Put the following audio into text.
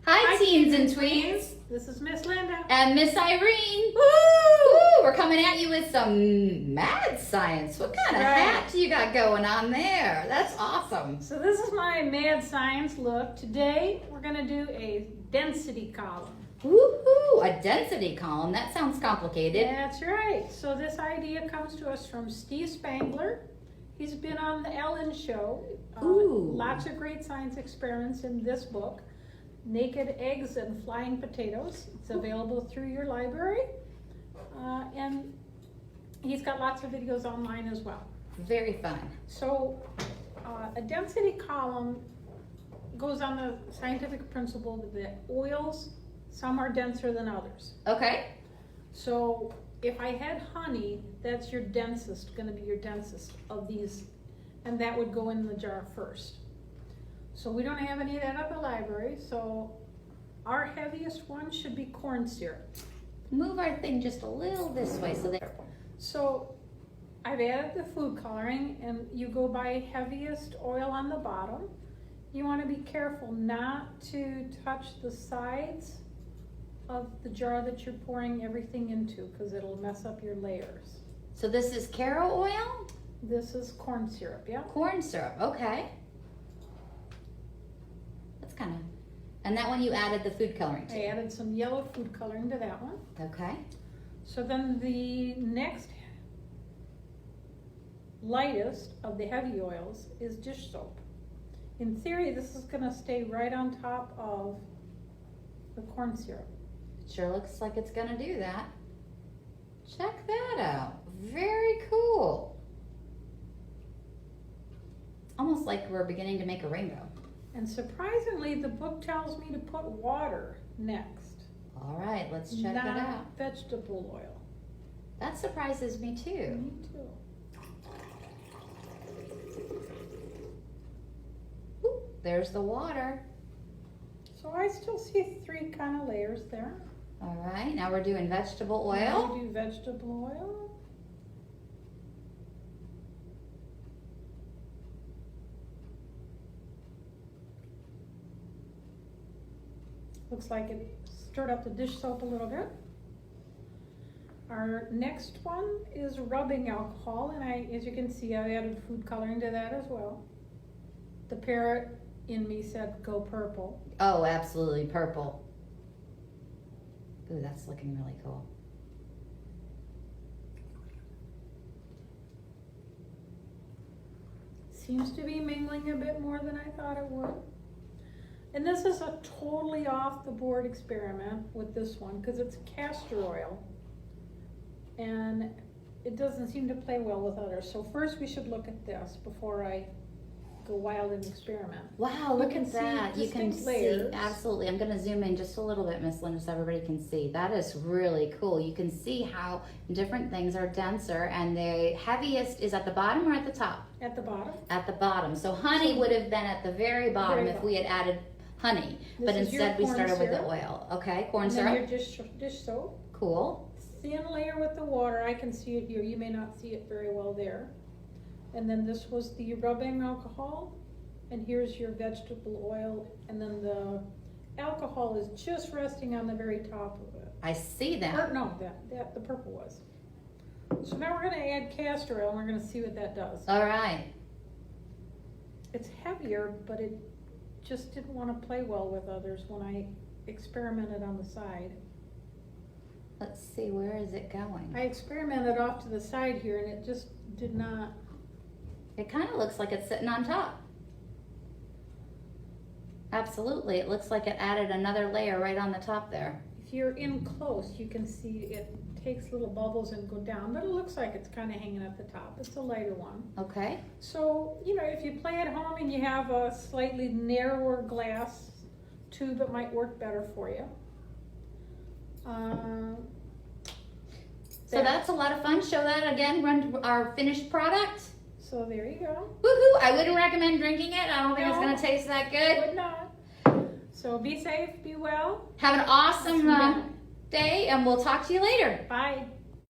Hi, teens and tweens. This is Miss Linda. And Miss Irene. Woo! Woo! We're coming at you with some mad science. What kind of hat you got going on there? That's awesome. So this is my mad science look. Today we're going to do a density column. Woohoo! A density column. That sounds complicated. That's right. So this idea comes to us from Steve Spangler. He's been on the Ellen show. Lots of great science experiments in this book. Naked Eggs and Flying Potatoes. It's available through your library. And he's got lots of videos online as well. Very fun. So a density column goes on the scientific principle that oils, some are denser than others. Okay. So if I had honey, that's your densest, going to be your densest of these, and that would go in the jar first. So we don't have any of that at the library, so our heaviest one should be corn syrup. Move our thing just a little this way so that. So I've added the food coloring, and you go by heaviest oil on the bottom. You want to be careful not to touch the sides of the jar that you're pouring everything into, because it'll mess up your layers. So this is caro oil? This is corn syrup, yeah? Corn syrup, okay. That's kind of, and that one you added the food coloring to? I added some yellow food coloring to that one. Okay. So then the next lightest of the heavy oils is dish soap. In theory, this is gonna stay right on top of the corn syrup. Sure looks like it's gonna do that. Check that out. Very cool. Almost like we're beginning to make a rainbow. And surprisingly, the book tells me to put water next. All right, let's check it out. Not vegetable oil. That surprises me too. Me too. Ooh, there's the water. So I still see 3 kind of layers there. All right, now we're doing vegetable Now oil. we do vegetable oil. Looks like it stirred up the dish soap a little bit. Our next one is rubbing alcohol, and as you can see, I added food coloring to that as well. The parrot in me said, go purple. Oh, absolutely purple. Ooh, that's looking really cool. Seems to be mingling a bit more than I thought it would. And this is a totally off the board experiment with this one because it's castor oil. And it doesn't seem to play well with others. So first we should look at this before I go wild and experiment. Wow, look at that. You can see, layers. absolutely. I'm gonna zoom in just a little bit, Miss Linda, so everybody can see. That is really cool. You can see how different things are denser, and the heaviest is at the bottom or at the top? At the bottom. At the bottom. So honey would have been at the very bottom if we had added honey, but instead we started with the oil. Okay, corn syrup. And then your dish soap. Cool. Thin layer with the water. I can see it here. You may not see it very well there. And then this was the rubbing alcohol, and here's your vegetable oil, and then the alcohol is just resting on the very top of it. I see that. Or, no, that the purple was. So now we're going to add castor oil, and we're going to see what that does. All right. It's heavier, but it just didn't want to play well with others when I experimented on the side. Let's see, where is it going? I experimented off to the side here, and it just did not. It kind of looks like it's sitting on top. Absolutely, it looks like it added another layer right on the top there. If you're in close, you can see it takes little bubbles and go down, but it looks like it's kind of hanging at the top. It's a lighter one. Okay. So, you know, if you play at home and you have a slightly narrower glass tube, it might work better for you. So that's a lot of fun. Show that again, run our finished product. So there you go. Woohoo! I wouldn't recommend drinking it. I don't think it's No. going to taste that good. Would not. So be safe, be well. Have an awesome day, and we'll talk to you later. Bye.